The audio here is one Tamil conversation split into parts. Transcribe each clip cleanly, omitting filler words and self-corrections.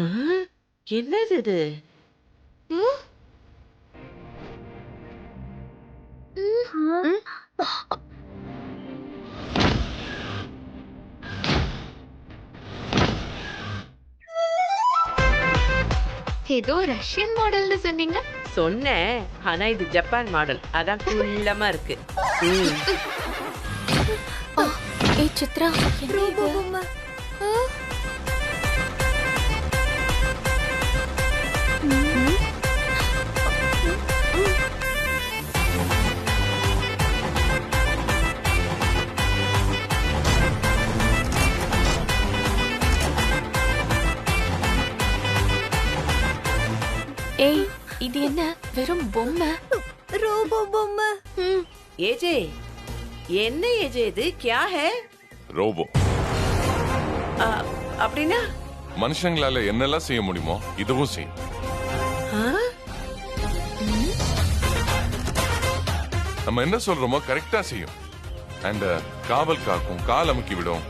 ஆ, என்னது இது? ம்? ம்? ஏதோ ரஷ்யன் மாடல்னு சொன்னீங்க. சொன்னேன், ஆனா இது ஜப்பான் மாடல். அதான் குள்ளமா இருக்கு. ம். ஏய் சித்ரா, ரோபோ பொம்மை. ஏய் இது என்ன வெறும் பொம்மை? ரோபோ பொம்மை. ஏஜே, என்ன ஏஜே இது? கியா ஹே? ரோபோ. ஆ, அப்படின்னா மனுஷங்களால என்னெல்லாம் செய்ய முடியுமோ இதுவும் செய்யும். ஆ? நம்ம என்ன சொல்றோமோ கரெக்டா செய்யும். அண்ட் காவல் காக்கும், கால் அமுக்கி விடும்.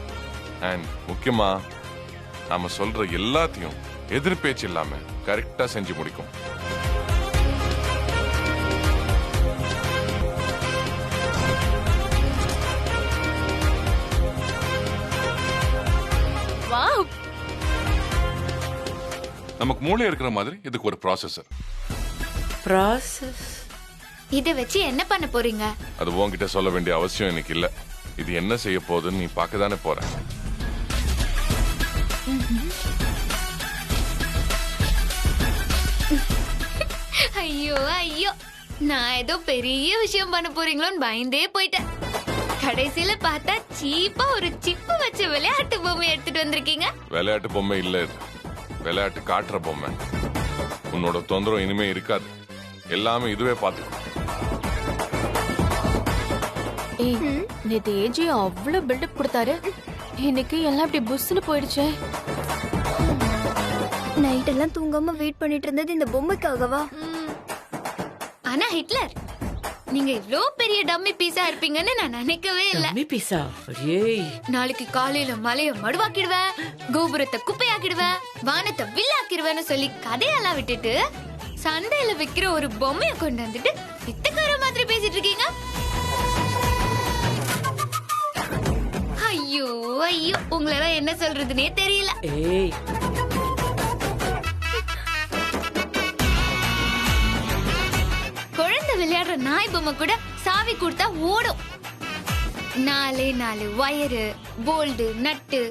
அண்ட் முக்கியமா நாம சொல்ற எல்லாத்தையும் எதிர்பேச்சு இல்லாம கரெக்டா செஞ்சு முடிக்கும். வாவ், நமக்கு மூளை இருக்கிற மாதிரி இதுக்கு ஒரு ப்ராசஸர். ப்ராசஸ். இத வச்சு என்ன பண்ண போறீங்க? அது உன்கிட்ட சொல்ல வேண்டிய அவசியம் எனக்கு இல்ல. இது என்ன செய்ய போகுதுன்னு நீ பார்க்க தானே போற. ஐயோ ஐயோ, நான் ஏதோ பெரிய விஷயம் பண்ண போறீங்களோன்னு பயந்தே போயிட்டேன். கடைசியில பார்த்தா சீப்பா ஒரு சிப்பு வச்ச விளையாட்டு பொம்மை எடுத்துட்டு வந்திருக்கீங்க. விளையாட்டு பொம்மை இல்ல இது. விளையாட்டு காட்டுற பொம்மை. உன்னோட தொந்தரவு இனிமே இருக்காது. எல்லாமே இதுவே பார்த்துக்கும். ஏய், நேத்து ஏஜி அவ்வளவு பில்டப் கொடுத்தாரு. இன்னைக்கு எல்லாம் இப்படி புஸ்னு போயிடுச்சே. நைட் எல்லாம் தூங்காம வெயிட் பண்ணிட்டு இருந்தது இந்த பொம்மைக்காகவா? ஆனா ஹிட்லர், நீங்க இவ்ளோ பெரிய டம்மி பீஸா இருப்பீங்கன்னு நான் நினைக்கவே இல்ல. டம்மி பீஸா? ஏய், நாளைக்கு காலையில மலைய மடுவாக்கிடுவேன், கோபுரத்தை குப்பையாக்கிடுவேன், வானத்தை வில்லாக்கிடுவேன்னு சொல்லி கதையெல்லாம் விட்டுட்டு சந்தையில விக்கிற ஒரு பொம்மைய கொண்டு வந்துட்டு பித்தக்கார மாதிரி பேசிட்டு இருக்கீங்க. ஐயோ ஐயோ, உங்களெல்லாம் என்ன சொல்றதுன்னே தெரியல. ஏய், குழந்தை விளையாடுற நாய் பொம்மை கூட சாவி கொடுத்தா ஓடும். நாலே நாலு வயரு, போல்டு, நட்டு,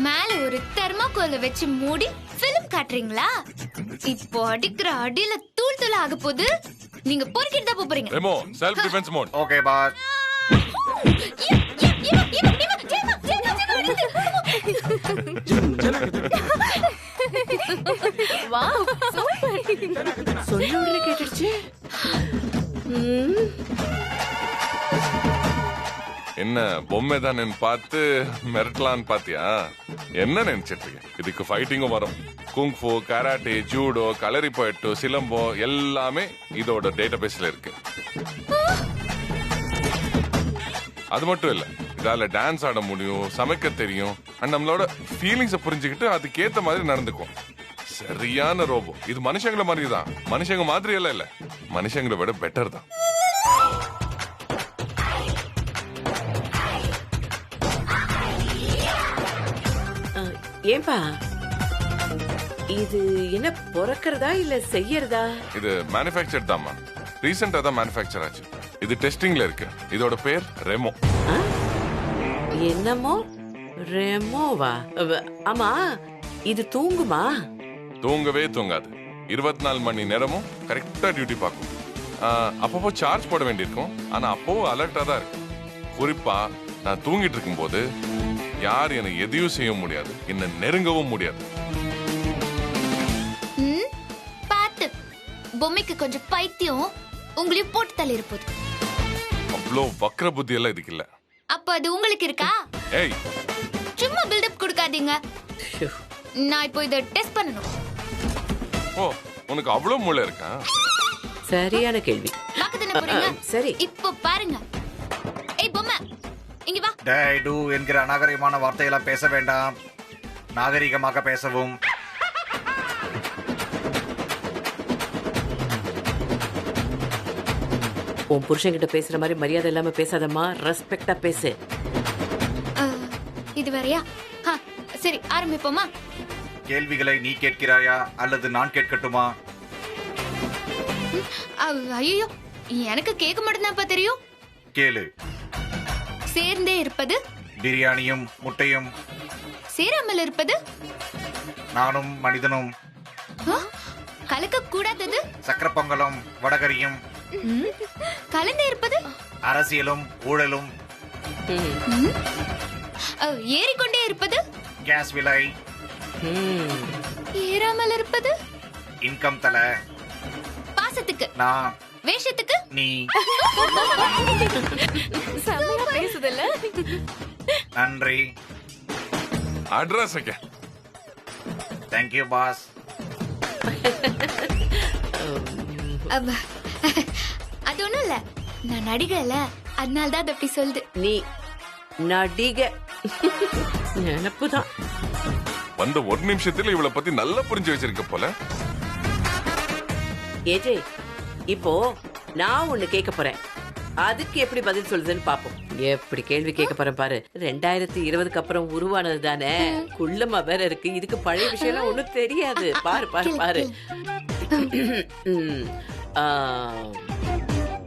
மேல ஒரு தெர்மாக்கோல வச்சு மூடி பிலிம் காட்டுறீங்களா? இப்போ அடிக்கிற அடியில தூள் தூள் ஆக போது. நீங்க பொறுக்கிட்டு தான் போறீங்க. Remo, self defence mode. Okay boss. Wow, super. சொன்ன உடனே கேட்டுடுச்சு. ம். என்ன பொம்மை தானே பார்த்து மிரட்டலான்னு பாத்தியா? என்ன நினைச்சிட்டு இருக்க? இதுக்கு ஃபைட்டிங்கும் வரும். குங்ஃபு, கராட்டே, ஜூடோ, களரி போயிட்டு, சிலம்போ எல்லாமே இதோட டேட்டாபேஸ்ல இருக்கு. அது மட்டும் இல்ல, இதால டான்ஸ் ஆட முடியும், சமைக்க தெரியும், அண்ட் நம்மளோட ஃபீலிங்ஸை புரிஞ்சுக்கிட்டு அதுக்கேத்த மாதிரி நடந்துக்கும். சரியான ரோபோ. இது மனுஷங்கள மாதிரி தான். மனுஷங்க மாதிரி எல்லாம் இல்ல, மனுஷங்களை விட பெட்டர் தான். ஏன்பா, இது என்ன பிறக்கிறதா இல்ல செய்யறதா? இது மேனுஃபேக்சர் தான்மா. ரீசெண்டா தான் மேனுஃபேக்சர் ஆச்சு. இது டெஸ்டிங்ல இருக்கு. இதோட பேர் ரெமோ. என்னமோ ரெமோவா? ஆமா, இது தூங்குமா? தூங்கவே தூங்காது. 24 மணி நேரமும் கரெக்டா டியூட்டி பார்க்கும். அப்பப்போ சார்ஜ் போட வேண்டியிருக்கும். ஆனா அப்பவும் அலர்ட்டா தான் இருக்கு. குறிப்பா நான் தூங்கிட்டு இருக்கும் போது யார் என்னை எதையும் செய்ய முடியாது, என்ன நெருங்கவும் முடியாது. பாத்து, பொம்மைக்கு கொஞ்சம் பைத்தியம் உங்களையும் போட்டு தள்ளி இருப்போது. அவ்வளோ வக்ர புத்தி எல்லாம் இதுக்கு இல்ல. அப்ப அது உங்களுக்கு இருக்கா? ஏய், சும்மா பில்டப் கொடுக்காதீங்க. ஷோ. நான் இப்போ இதை டெஸ்ட் பண்ணணும். ஓ, உனக்கு அவ்வளோ மூளை இருக்கா? சரியான கேள்வி. பக்கத்துல போறீங்க. சரி, இப்போ பாருங்க. ஏய் பொம்மை, இங்க வா. டேய் டூ என்கிற அநாகரிகமான வார்த்தையெல்லாம் பேச வேண்டாம். நாகரிகமாக பேசவும். உன் புருஷன்கிட்ட பேசுற மாதிரி மரியாதை இல்லாம பேசாதம்மா, ரெஸ்பெக்டா பேசு. இது வேறயா? சரி ஆரம்பிப்போமா? கேள்விகளை நீ கேட்கிறாயா அல்லது நான் கேட்கட்டுமா? ஐயோ, எனக்கு கேட்க மட்டும்தான்ப்பா தெரியும். கேளு. சேர்ந்தே இருப்பது? பிரியாணியும் முட்டையும். சேராமல் இருப்பது? நானும் மனிதனும். கலக்க கூடாதது? சக்கர பொங்கலும் வடகரியும். கலந்து இருப்பது? அரசியலும் ஊழலும். ஏறிக்கொண்டே இருப்பது? கேஸ் விலை. ஏறாமல் இருப்பது? இன்கம் தல. பாசத்துக்கு நான். வேஷத்துக்கு நீ. செம்மையா பேசுதல்ல. நன்றி. Address okay. Thank you boss. அது ஒண்ணும் இல்ல, நான் நடிகல, அதனால தான் அது அப்படி சொல்லுது. நீ நடிகை. நினப்புதான். வந்த ஒரு நிமிஷத்துல இவளை பத்தி நல்லா புரிஞ்சு வச்சிருக்க போல. ஏஜே, இப்போ நான் ஒண்ணு கேட்க போறேன், அதுக்கு எப்படி பதில் சொல்லுதுன்னு பாப்போம். எப்படி கேள்வி கேட்க போறேன் பாரு. 2020க்கு அப்புறம் உருவானது தானே, குள்ளமா வேற இருக்கு, இதுக்கு பழைய விஷயம் ஒண்ணும் தெரியாது. பாரு பாரு பாரு.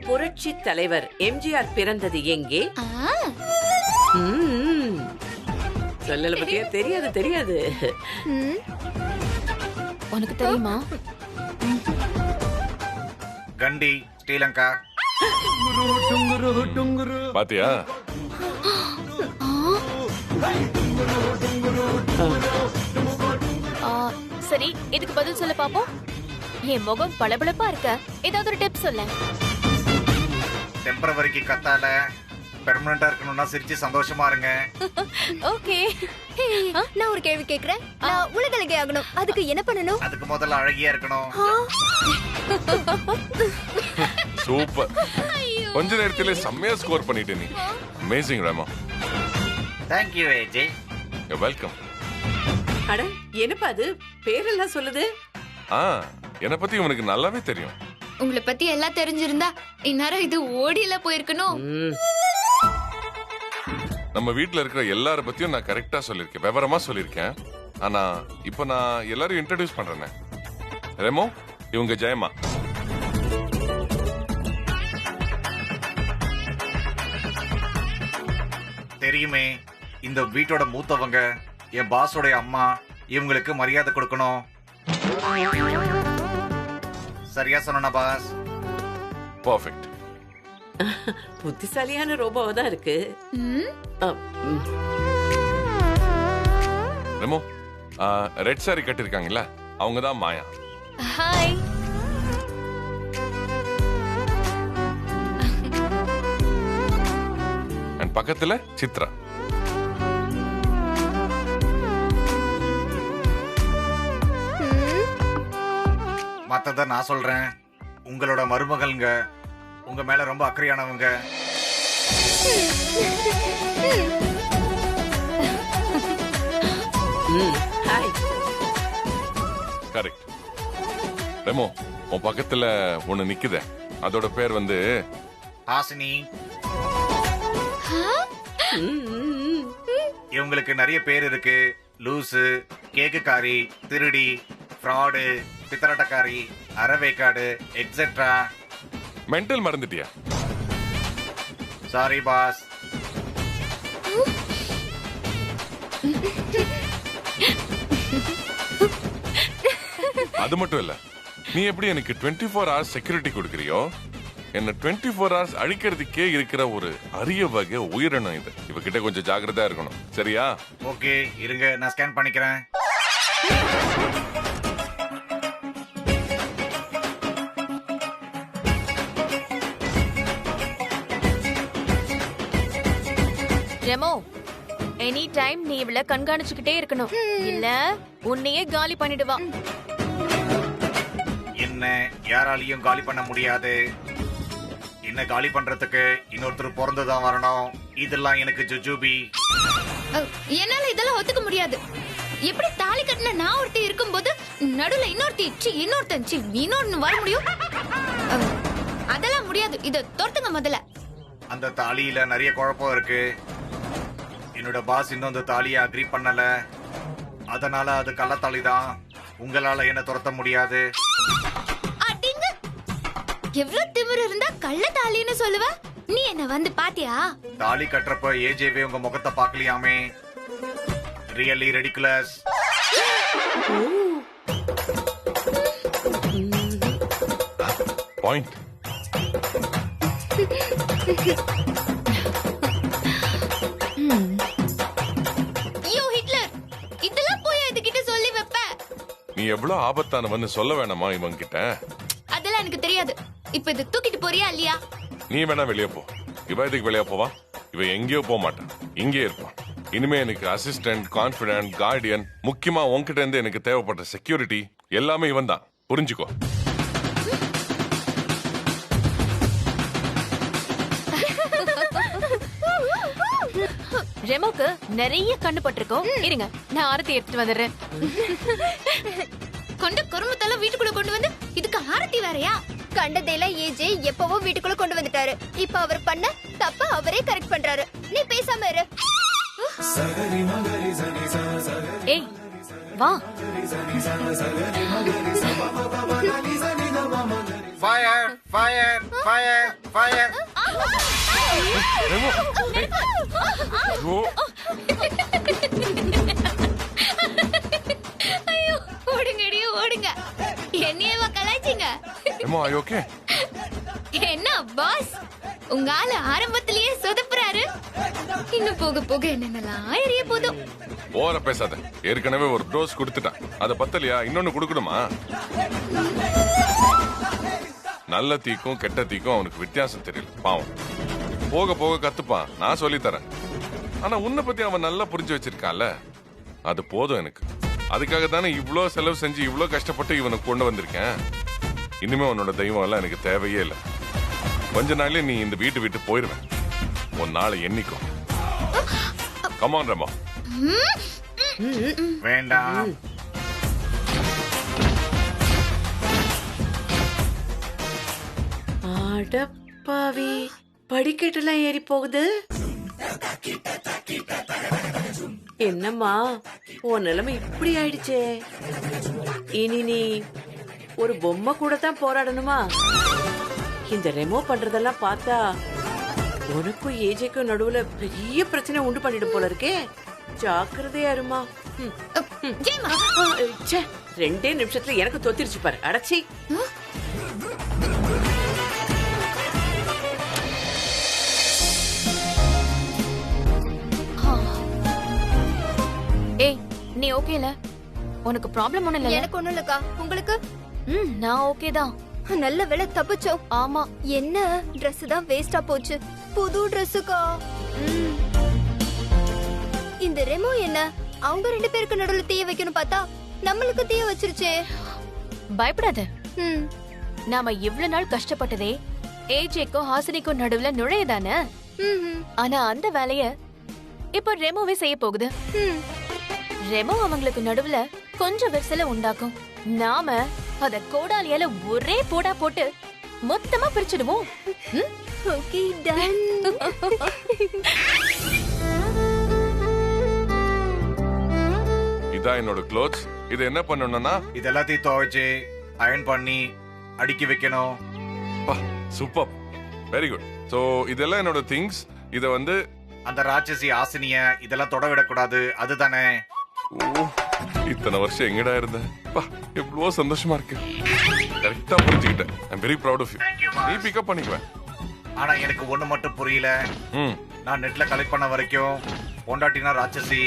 புரட்சி தலைவர் எம்ஜிஆர் பிறந்தது எங்கே? சொல்லல பத்தியா? தெரியாது தெரியாது. உனக்கு தெரியுமா? கண்டி, ஸ்ரீலங்கா. பாத்தியா? சரி, இதுக்கு பதில் சொல்ல பாப்போம். என் முகம் பளபளப்பா இருக்க ஏதாவது ஒரு டிப் சொல்ல. டெம்பரவரிக்கு கத்தால, பெர்மனண்டா இருக்கணும்னா சிரிச்சு சந்தோஷமா இருங்க. ஓகே. நான் ஒரு கேள்வி கேக்குறேன். நான் உலகளகை ஆகணும், அதுக்கு என்ன பண்ணணும்? அதுக்கு முதல்ல அழகியா இருக்கணும். சூப்பர். கொஞ்ச நேரத்திலே செம்மையா ஸ்கோர் பண்ணிட்டு நீ. Amazing Rama. Thank you AJ. Welcome. அட என்னப்பா அது, பேரெல்லாம் சொல்லுது? என்னை பத்தி உனக்கு நல்லாவே தெரியும். உங்களை பத்தி எல்லாம் தெரிஞ்சிருந்தா இந்நேரம் இது ஓடியில போயிருக்கணும். நம்ம வீட்ல இருக்கிற எல்லார பத்தியும் நான் கரெக்டா சொல்லிருக்கேன், விவரமா சொல்லிருக்கேன். ஆனா இப்ப நான் எல்லாரும் இன்ட்ரோடியூஸ் பண்றேன். ரெமோ, இவங்க ஜெயமா. தெரியுமே, இந்த வீட்டோட மூத்தவங்க, என் பாஸோட அம்மா. இவங்களுக்கு மரியாதை கொடுக்கணும். சரியா சொன்னா பாஸ்? பர்ஃபெக்ட். புத்திசாலியான ரோபோவா தான் இருக்கு. ரெமோ, ரெட் சாரி கட்டிருக்காங்கல்ல, அவங்க தான் மாயா. ஹாய். அண்ட் பக்கத்துல சித்ரா. மத்தத நான் சொல்றேன். உங்களோட மருமகள்ங்க, உங்க மேல ரொம்ப அக்கறையானவங்க. ஹாய். கரெக்ட். ரெமோ, உன் பக்கத்துல ஒண்ணு நிக்குதே, அதோட பேர் வந்து ஹாசினி. இவங்களுக்கு நிறைய பேர் இருக்கு. லூசு, கேக்குக்காரி, திருடி, ஃப்ராடு, பித்தராட்டக்காரி, அறவேக்காடு, எக்ஸெட்ரா. மென்டல் மறந்துட்டியா? Sorry boss. அது மட்டும் இல்ல, நீ எப்படி எனக்கு 24 hours செக்யூரிட்டி கொடுக்கறியோ, என்ன 24 hours அழிக்கிறதுக்கே இருக்கிற ஒரு அரிய வகை உயிரினம் இது. இவகிட்ட கொஞ்சம் ஜாக்கிரதா இருக்கணும், சரியா? ஓகே, இருங்க, நான் ஸ்கேன் பண்ணிக்கிறேன். ரெமோ, எனி டைம் நீ இவள கண்காணிச்சுக்கிட்டே இருக்கணும், இல்ல உன்னையே காலி பண்ணிடுவா. என்ன யாராலையும் காலி பண்ண முடியாது. என்ன காலி பண்றதுக்கு இன்னொருத்தர் பிறந்துதான் வரணும். இதெல்லாம் எனக்கு ஜுஜூபி. என்னால இதெல்லாம் ஒத்துக்க முடியாது. எப்படி தாலி கட்டின நான் ஒருத்தி இருக்கும்போது நடுவுல இன்னொருத்தி இன்னொருத்தன் இன்னொன்னு வர முடியும்? அதெல்லாம் முடியாது. முடியாது. இத தொடுத்துங்க முதல்ல. அந்த தாலியில நிறைய குழப்பம் இருக்கு. என்னோட பாஸ் இன்னும் அந்த தாலியை அக்ரி பண்ணல. அதனால அது கள்ளத்தாலி தான். உங்களால என்ன துரத்த முடியாது. அடிங்க. எவ்வளவு திமிரு இருந்தா கள்ள தாலின்னு சொல்லுவ? நீ என்ன வந்து பாத்தியா? தாலி கட்டுறப்ப ஏஜேவே உங்க முகத்தை பார்க்கலையாமே. Really ridiculous. Point. Yo Hitler, இதெல்லாம் போய் இதுகிட்ட சொல்லி வைப்ப? நீ எவ்வளவு ஆபத்தானவன்னு சொல்ல வேணாமா இவன் கிட்ட? அதெல்லாம் எனக்கு தெரியாது. இப்ப இது தூக்கிட்டு போறியா இல்லையா? நீ வேணா வெளியே போ. இவ இதுக்கு வெளியே போவா? இவ எங்கேயோ போக மாட்டான், இங்கே இருப்பான். இனிமே எனக்கு அசிஸ்டன்ட், கான்பிடன்ட், கார்டியன், முக்கியமா உன்கிட்ட இருந்து எனக்கு தேவைப்பட்ட செக்யூரிட்டி எல்லாமே இவன் தான். புரிஞ்சுக்கோ. ரெமோக்கு நிறைய கண்ணு பட்டிருக்கோம். இருங்க, நான் ஆரத்தி எடுத்துட்டு வந்துடுறேன். கொண்ட கருமத்தெல்லாம் வீட்டுக்குள்ள கொண்டு வந்து இதுக்கு ஆரத்தி வேறயா? கண்டதெல்லாம் ஏஜே எப்பவோ வீட்டுக்குள்ள கொண்டு வந்துட்டாரு. இப்ப அவர் பண்ண தப்ப அவரே கரெக்ட் பண்றாரு. நீ பேசாம இரு. ஏய் வா. Fire fire fire fire. ஐயோ, ஐயோ, ஓடுங்கடி ஓடுங்க. என்னையவா கலாய்ச்சிங்க? Remo, are you okay? என்ன பாஸ், உங்க ஆளு ஆரம்பத்திலேயே சொதப்புறாரு. இன்னும் போக போக என்னென்னலாம் எரிய போதும். ஓர பேசாத. ஏற்கனவே ஒரு டோஸ் கொடுத்துட்டான். அத பத்தலையா? இன்னொன்னு கொடுக்கணுமா? நல்ல தீக்கும் கெட்ட தீக்கும் அவனுக்கு வித்தியாசம் தெரியல. பாவம். போக போக கத்துப்பான். நான் சொல்லி தரேன். ஆனா உன்னை பத்தி அவன் நல்லா புரிஞ்சு வச்சிருக்கான்ல, அது போதும் எனக்கு. அதுக்காக தானே இவ்ளோ செலவு செஞ்சு இவ்ளோ கஷ்டப்பட்டு இவனுக்கு கொண்டு வந்திருக்கேன். இனிமே உன்னோட தெய்வம் எல்லாம் எனக்கு தேவையே இல்லை. கொஞ்ச நாள்லயே நீ இந்த வீட்டு விட்டு போயிருவேன். உன் நாளை எண்ணிக்கும். கமான் ரமா. வேண்டாம். அடப்பாவி, படிக்கட்டெல்லாம் ஏறி போகுது. என்னம்மா உன் நிலைமை இப்படி ஆயிடுச்சே? இனி நீ ஒரு பொம்மை கூட தான் போராடணுமா? இந்த ரெமோ பண்றதெல்லாம் பார்த்தா உனக்கும் ஏஜேக்கும் நடுவுல பெரிய பிரச்சனை உண்டு பண்ணிடும் போல இருக்கே. ஜாக்கிரதையா இருமா. ஜெயமா, 2 நிமிஷத்துல எனக்கு தொத்திருச்சு பாரு. அடச்சி. ஏய், நீ ஓகேல? உனக்கு ப்ராப்ளம் ஒண்ணும் இல்ல? எனக்கு ஒண்ணும் இல்லக்கா. உங்களுக்கு? நான் ஓகே தான். நல்ல வேளை தப்பிச்சோம். ஆமா. என்ன Dress தான் வேஸ்டா போச்சு. புது Dressக்கா. இந்த ரெமோ என்ன அவங்க 2 பேருக்கு நடுவுல தீய வைக்கணும் பார்த்தா நம்மளுக்கு தீய வச்சிருச்சே. பயப்படாத. ம். நாம இவ்வளவு நாள் கஷ்டப்பட்டதே ஏஜேக்கும் ஹாசினிக்கும் நடுவுல நுழையதானே. ம்ஹும். ஆனா அந்த வேலைய இப்ப ரெமோவே செய்ய போகுது. ம். ரெமோ அவங்களுக்கு நடுவுல கொஞ்சம் விரிசல உண்டாக்கும். நாம அத கோடாலியால ஒரே போடா போட்டு மொத்தமா பிரிச்சிடுவோம். Okay, ton. இதான் என்னோட க்ளோத்ஸ். இது என்ன பண்ணணும்னா இதெல்லாத்தையும் துவைச்சு அயன் பண்ணி அடுக்கி வைக்கணும். Super, very good. சோ இதெல்லாம் என்னோட திங்ஸ். இத வந்து அந்த ராட்சசி ஆசினிய இதெல்லாம் தொட விடக்கூடாது. அதுதானே? இத்தனை வருஷம் எங்கடா இருந்த? எவ்வளோ சந்தோஷமா இருக்கு. கரெக்டா புரிஞ்சுக்கிட்டேன். I'm very proud of you. நீ பிக்கப் பண்ணிக்குவேன். ஆனா எனக்கு ஒண்ணு மட்டும் புரியல. ம். நான் நெட்ல கலெக்ட் பண்ண வரைக்கும் பொண்டாட்டினா ராட்சசி,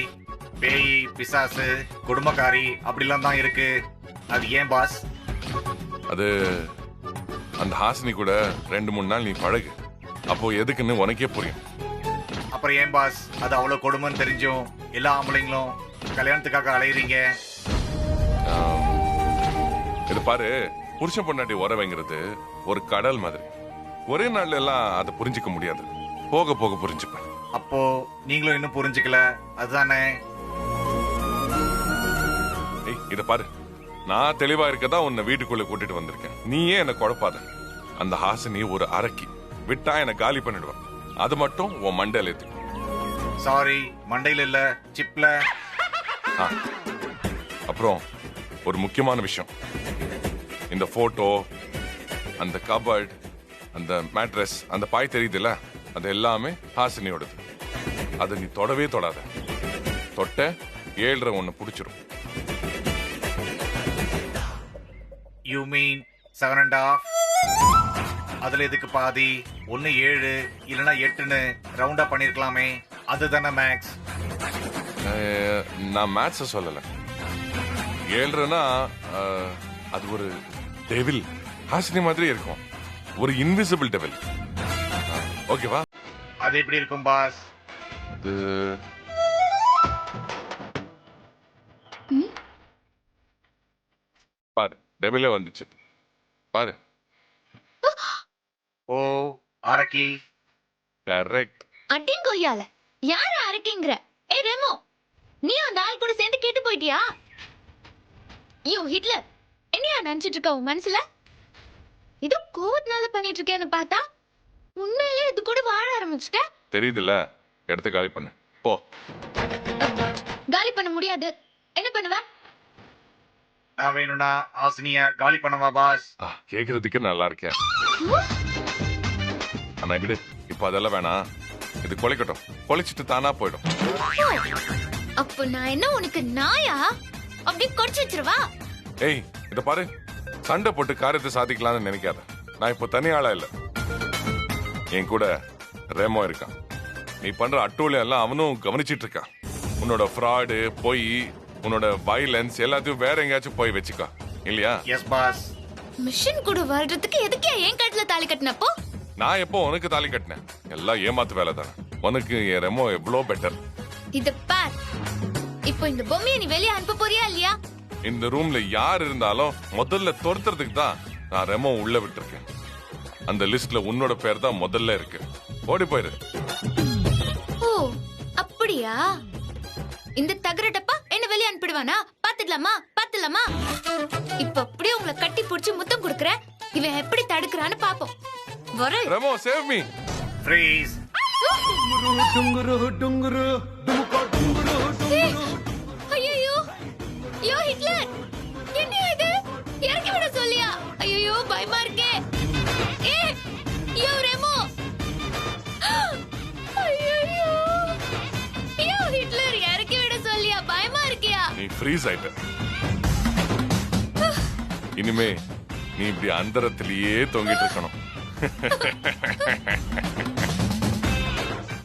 பேய், பிசாசு, குடும்பக்காரி அப்படிலாம் தான் இருக்கு. அது ஏன் பாஸ்? அது அந்த ஹாசினி கூட 2-3 நாள் நீ பழகு. அப்போ எதுக்குன்னு உனக்கே புரியும். அப்புறம் ஏன் பாஸ் அது அவ்வளவு கொடுமைன்னு தெரிஞ்சும் எல்லா ஆம்பளைங்களும் கல்யாணத்துக்காக அலையுறீங்க? இது பாரு, புருஷ பொண்டாட்டி உறவைங்கிறது ஒரு கடல் மாதிரி. ஒரே நாள்ல எல்லாம் அதை புரிஞ்சுக்க முடியாது. போக போக புரிஞ்சுப்பேன். அப்போ நீங்களும் இன்னும் புரிஞ்சுக்கல, அதுதானே? இத பாரு, நான் தெளிவா இருக்கதான் உன்னை வீட்டுக்குள்ள கூட்டிட்டு வந்திருக்கேன். நீயே என்ன குழப்பாத. அந்த ஹாசினி ஒரு அரக்கி, விட்டா என்ன காலி பண்ணிடுவான். அது மட்டும் உன் மண்டையில ஏத்தி. சாரி, மண்டையில இல்ல, சிப்ல. அப்புறம் ஒரு முக்கியமான விஷயம், இந்த போட்டோ, அந்த கபர்ட், அந்த மேட்ரஸ், அந்த பாய் தெரியுதுல்ல, அது எல்லாமே ஹாசினியோடது. அதை நீ தொடவே தொடாத. தொட்ட 7.5 ஒன்னு புடிச்சிரும். You mean 7.5? அதுல எதுக்கு பாதி? 1 7 இல்லனா 8ன்னு ரவுண்டா பண்ணிருக்கலாமே, அதுதானே மேக்ஸ். நான் மேத்ஸ சொல்லல. 7.5னா அது ஒரு டெவில், ஹாசினி மாதிரி இருக்கும், ஒரு இன்விசிபிள் டெவில். ஓகேவா? அது எப்படி இருக்கும் பாஸ்? அது பாரு, டெவிலே வந்துச்சு பாரு. ஓ, அரக்கி. கரெக்ட். அடிங்கோயால யார அரக்கிங்கற? ஏ ரெமோ, நீ அந்த ஆள் கூட சேர்ந்து கேட்டு போயிட்டியா? ஐயோ ஹிட்லர், என்னையா நினைச்சிட்டு இருக்க உன் மனசுல? இது கோவத்தினால பண்ணிட்டு இருக்கேன்னு பார்த்தா உண்மையிலே இது கூட வாழ ஆரம்பிச்சிட்ட. தெரியுதுல்ல, எடுத்து காலி பண்ணு போ. காலி பண்ண முடியாது. என்ன பண்ணுவ? நான் வேணும்னா ஹாசினிய காலி பண்ணவா பாஸ்? கேக்குறதுக்கு நல்லா இருக்கேன். ஆனா விடு, இப்ப அதெல்லாம் வேணாம். இது கொலைக்கட்டும், கொலைச்சிட்டு தானா போயிடும். அப்போ நான் என்ன உனக்கு நாயா? அப்படி கொடிச்சு வச்சிருவா? ஏய், இத பாரு, சண்டை போட்டு காரியத்தை சாதிக்கலாம்னு நினைக்காத. நான் இப்போ தனி ஆளா இல்ல, என் கூட ரெமோ இருக்கான். நீ பண்ற அட்டூழியம் எல்லாம் அவனும் கவனிச்சிட்டு இருக்கான். உன்னோட ஃப்ராடு, பொய், உன்னோட வயலன்ஸ் எல்லாத்தையும் வேற எங்கேயாச்சும் போய் வச்சுக்கா, இல்லையா? S pass. மிஷின் கூட வாழ்றதுக்கு எதுக்கே என் கழுத்துல தாலி கட்டினப்போ? நான் எப்போ உனக்கு தாலி கட்டினேன்? எல்லாம் ஏமாத்து வேலை தானே. உனக்கு என் ரெமோ எவ்வளோ பெட்டர். இத பார், இப்போ இந்த பொம்மையை நீ வெளியே அனுப்ப போறியா இல்லையா? இந்த ரூம்ல யார் இருந்தாலும் முதல்ல துரத்துறதுக்கு தான் நான் ரெமோ உள்ள விட்டுருக்கேன். அந்த லிஸ்ட்ல உன்னோட பேர் தான் முதல்ல இருக்கு. ஓடி போயிரு. ஓ அப்படியா? இந்த தகரட்டப்பா என்ன வெளியே அனுப்பிடுவானா? பாத்துடலாமா? பாத்துலாமா? இப்ப அப்படியே உங்களை கட்டி பிடிச்சி முத்தம் கொடுக்கற. இவன் எப்படி தடுக்கிறான்னு பாப்போம். வர ரெமோ, சேவ் மீ. ஃப்ரீஸ். ஐயோ யோ ஹிட்லர், என்ன இது? இறக்கி விட சொல்லியா? ஐயோ பயமா இருக்கே. ஏ யோ ரெமோ, ஐயோ யோ ஹிட்லர், இறக்கி விட சொல்லியா? பயமா இருக்கியா? நீ ஃப்ரீஸ் ஆயிட்ட. இனிமே நீ இப்படி அந்தரத்திலேயே தொங்கிட்டு இருக்கணும்.